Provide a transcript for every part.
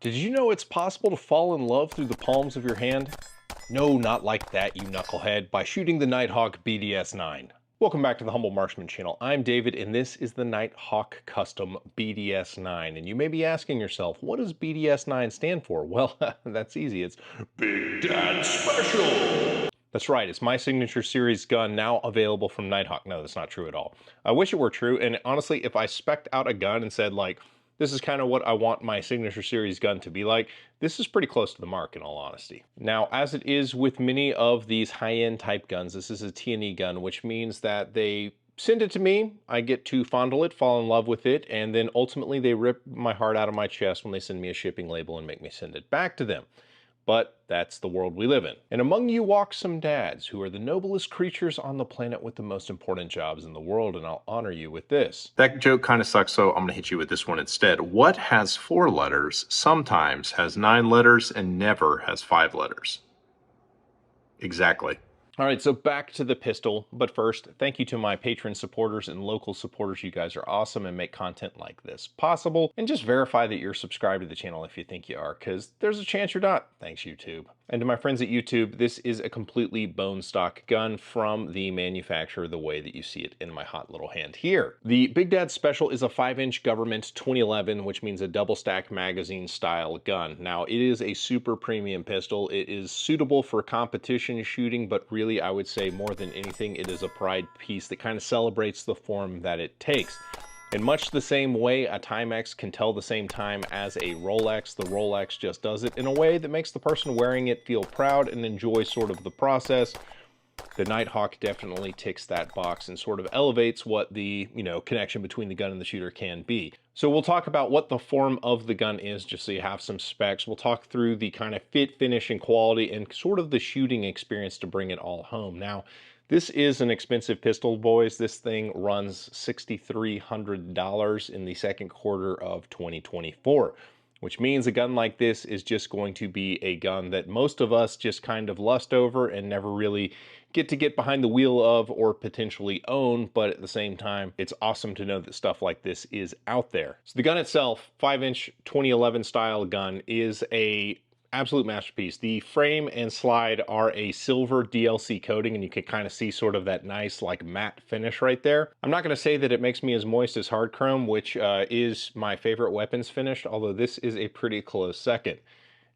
Did you know it's possible to fall in love through the palms of your hand? No, not like that, you knucklehead, by shooting the Nighthawk BDS9. Welcome back to the Humble Marksman channel. I'm David, and this is the Nighthawk Custom BDS9. And you may be asking yourself, what does BDS9 stand for? Well, that's easy. It's Big Dad Special. That's right, it's my signature series gun now available from Nighthawk. No, that's not true at all. I wish it were true, and honestly, if I spec'd out a gun and said, like, this is kind of what I want my signature series gun to be like, this is pretty close to the mark in all honesty. Now, as it is with many of these high-end type guns, this is a T&E gun, which means that they send it to me, I get to fondle it, fall in love with it, and then ultimately they rip my heart out of my chest when they send me a shipping label and make me send it back to them. But that's the world we live in. And among you walk some dads who are the noblest creatures on the planet with the most important jobs in the world, and I'll honor you with this. That joke kind of sucks, so I'm going to hit you with this one instead. What has 4 letters, sometimes has 9 letters, and never has 5 letters? Exactly. All right, so back to the pistol, but first, thank you to my patron supporters and local supporters. You guys are awesome and make content like this possible. And just verify that you're subscribed to the channel if you think you are, because there's a chance you're not. Thanks, YouTube. And to my friends at YouTube, this is a completely bone stock gun from the manufacturer the way that you see it in my hot little hand here. The Big Dad Special is a 5-inch government 2011, which means a double stack magazine style gun. Now, it is a super premium pistol. It is suitable for competition shooting, but really, I would say more than anything, it is a pride piece that kind of celebrates the form that it takes. In much the same way a Timex can tell the same time as a Rolex, the Rolex just does it in a way that makes the person wearing it feel proud and enjoy sort of the process. The Nighthawk definitely ticks that box and sort of elevates what the, connection between the gun and the shooter can be. So we'll talk about what the form of the gun is, just so you have some specs. We'll talk through the kind of fit, finish, and quality, and sort of the shooting experience to bring it all home. Now, this is an expensive pistol, boys. This thing runs $6,300 in the second quarter of 2024. Which means a gun like this is just going to be a gun that most of us just kind of lust over and never really get behind the wheel of or potentially own, but at the same time, it's awesome to know that stuff like this is out there. So the gun itself, 5-inch 2011 style gun, is a absolute masterpiece. The frame and slide are a silver DLC coating, and you can kind of see sort of that nice like matte finish right there. I'm not going to say that it makes me as moist as hard chrome, which is my favorite weapons finish, although this is a pretty close second.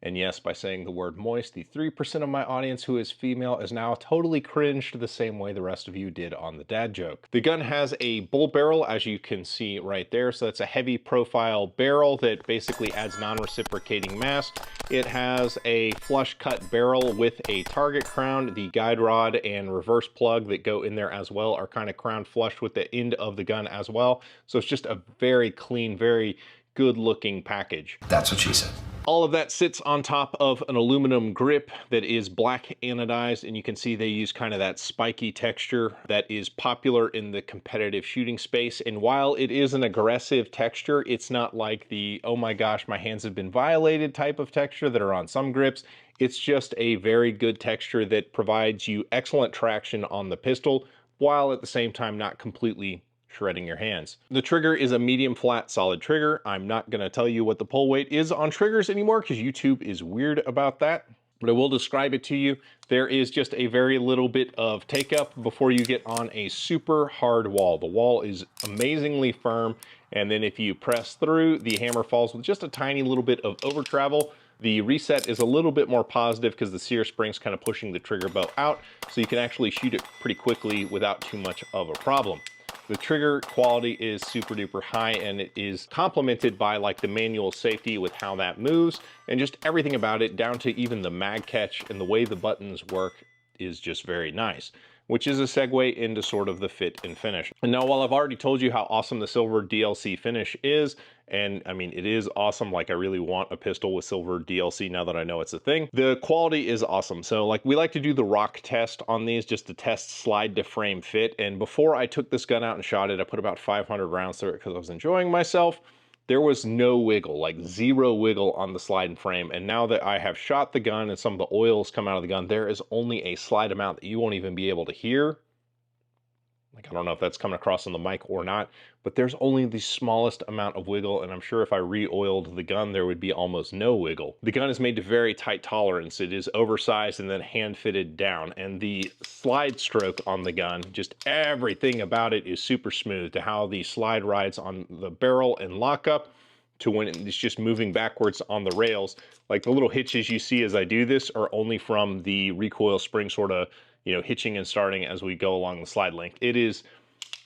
And yes, by saying the word moist, the 3% of my audience who is female is now totally cringed the same way the rest of you did on the dad joke. The gun has a bull barrel, as you can see right there. So that's a heavy profile barrel that basically adds non-reciprocating mass. It has a flush cut barrel with a target crown. The guide rod and reverse plug that go in there as well are kind of crown flush with the end of the gun as well. So it's just a very clean, very good looking package. That's what she said. All of that sits on top of an aluminum grip that is black anodized, and you can see they use kind of that spiky texture that is popular in the competitive shooting space. And while it is an aggressive texture, it's not like the, oh my gosh, my hands have been violated type of texture that are on some grips. It's just a very good texture that provides you excellent traction on the pistol, while at the same time not completely shredding your hands. The trigger is a medium flat solid trigger. I'm not going to tell you what the pull weight is on triggers anymore because YouTube is weird about that, but I will describe it to you. There is just a very little bit of take up before you get on a super hard wall. The wall is amazingly firm, and then if you press through, the hammer falls with just a tiny little bit of over travel. The reset is a little bit more positive because the sear spring's kind of pushing the trigger bow out, so you can actually shoot it pretty quickly without too much of a problem. The trigger quality is super duper high, and it is complemented by like the manual safety with how that moves and just everything about it, down to even the mag catch and the way the buttons work is just very nice, which is a segue into sort of the fit and finish. And now, while I've already told you how awesome the silver DLC finish is, and I mean, it is awesome, like I really want a pistol with silver DLC now that I know it's a thing, the quality is awesome. So like we like to do the rock test on these just to test slide to frame fit. And before I took this gun out and shot it, I put about 500 rounds through it because I was enjoying myself. There was no wiggle, like zero wiggle on the slide and frame. And now that I have shot the gun and some of the oils come out of the gun, there is only a slight amount that you won't even be able to hear. Like, I don't know if that's coming across on the mic or not, but there's only the smallest amount of wiggle, and I'm sure if I re-oiled the gun, there would be almost no wiggle. The gun is made to very tight tolerance. It is oversized and then hand-fitted down, and the slide stroke on the gun, just everything about it is super smooth, to how the slide rides on the barrel and lockup, to when it's just moving backwards on the rails. Like the little hitches you see as I do this are only from the recoil spring sort of, you know, hitching and starting as we go along the slide length. It is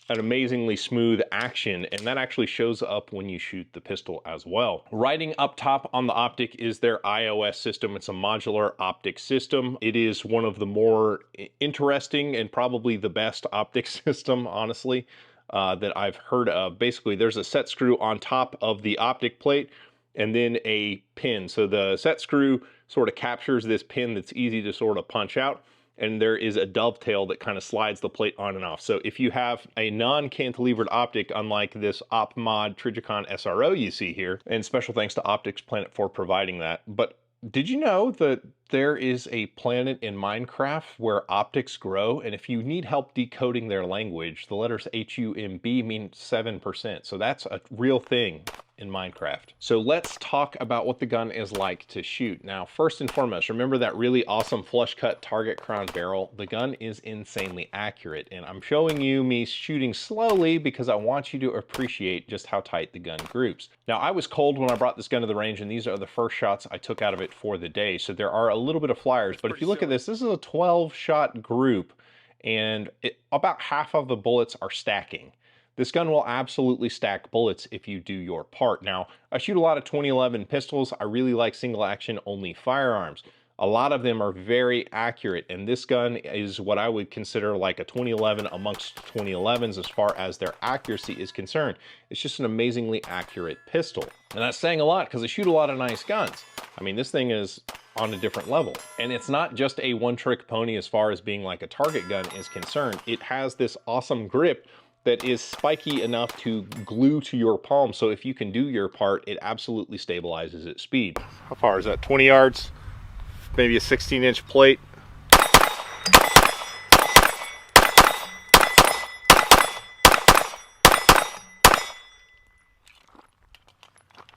an amazingly smooth action, and that actually shows up when you shoot the pistol as well. Riding up top on the Optic is their iOS system. It's a modular optic system. It is one of the more interesting and probably the best optic system, honestly, that I've heard of. Basically, there's a set screw on top of the optic plate and then a pin. So the set screw sort of captures this pin that's easy to sort of punch out, and there is a dovetail that kind of slides the plate on and off. So if you have a non-cantilevered optic, unlike this OpMod Trijicon SRO you see here, and special thanks to Optics Planet for providing that. But did you know that there is a planet in Minecraft where optics grow, and if you need help decoding their language, the letters HUMB mean 7%. So that's a real thing in Minecraft. So let's talk about what the gun is like to shoot. Now, first and foremost, remember that really awesome flush cut target crown barrel? The gun is insanely accurate, and I'm showing you me shooting slowly because I want you to appreciate just how tight the gun groups. Now, I was cold when I brought this gun to the range, and these are the first shots I took out of it for the day. So there are a little bit of flyers, but if you look at this is a 12-shot group, and about half of the bullets are stacking. This gun will absolutely stack bullets if you do your part. Now, I shoot a lot of 2011 pistols. I really like single action only firearms. A lot of them are very accurate, and this gun is what I would consider like a 2011 amongst 2011s as far as their accuracy is concerned. It's just an amazingly accurate pistol. And that's saying a lot because I shoot a lot of nice guns. I mean, this thing is on a different level. And it's not just a one-trick pony as far as being like a target gun is concerned. It has this awesome grip that is spiky enough to glue to your palm, so if you can do your part, it absolutely stabilizes its speed. How far is that? 20 yards? Maybe a 16-inch plate?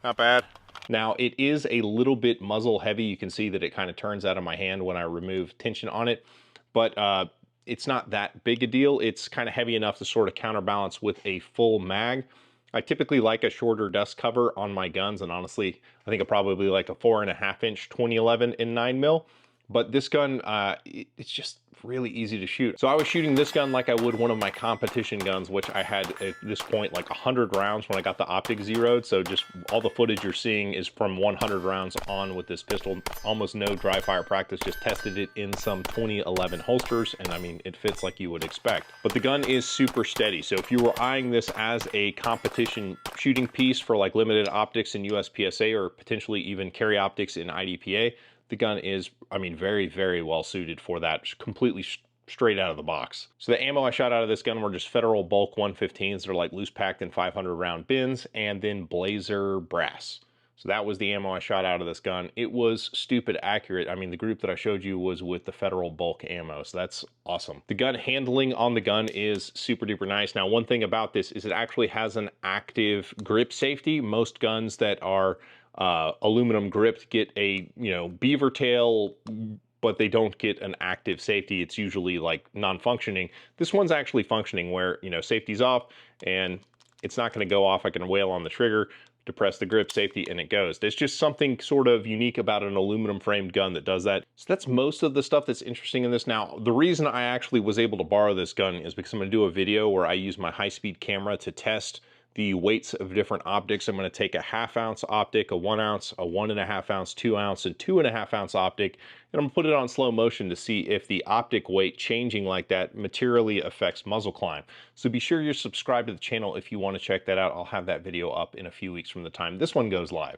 Not bad. Now, it is a little bit muzzle heavy. You can see that it kind of turns out of my hand when I remove tension on it, but it's not that big a deal. It's kind of heavy enough to sort of counterbalance with a full mag. I typically like a shorter dust cover on my guns, and honestly, I think I probably like a 4.5-inch 2011 in 9mm. But this gun, it's just really easy to shoot. So I was shooting this gun like I would one of my competition guns, which I had at this point like 100 rounds when I got the Optic zeroed. So just all the footage you're seeing is from 100 rounds on with this pistol. Almost no dry fire practice, just tested it in some 2011 holsters, and I mean, it fits like you would expect. But the gun is super steady. So if you were eyeing this as a competition shooting piece for like limited optics in USPSA or potentially even carry optics in IDPA, the gun is, I mean, very, very well suited for that, completely straight out of the box. So the ammo I shot out of this gun were just Federal Bulk 115s. They're like loose packed in 500 round bins, and then Blazer brass. So that was the ammo I shot out of this gun. It was stupid accurate. I mean, the group that I showed you was with the Federal Bulk ammo, so that's awesome. The gun handling on the gun is super duper nice. Now, one thing about this is it actually has an active grip safety. Most guns that are aluminum gripped get a, you know, beaver tail, but they don't get an active safety. It's usually like non-functioning. This one's actually functioning where, you know, safety's off and it's not going to go off. I can wail on the trigger, depress the grip safety, and it goes. There's just something sort of unique about an aluminum framed gun that does that. So that's most of the stuff that's interesting in this. Now, the reason I actually was able to borrow this gun is because I'm going to do a video where I use my high-speed camera to test the weights of different optics. I'm going to take a 1/2 ounce optic, a 1 ounce, a 1.5 ounce, 2 ounce, and 2.5 ounce optic, and I'm going to put it on slow motion to see if the optic weight changing like that materially affects muzzle climb. So be sure you're subscribed to the channel if you want to check that out. I'll have that video up in a few weeks from the time this one goes live.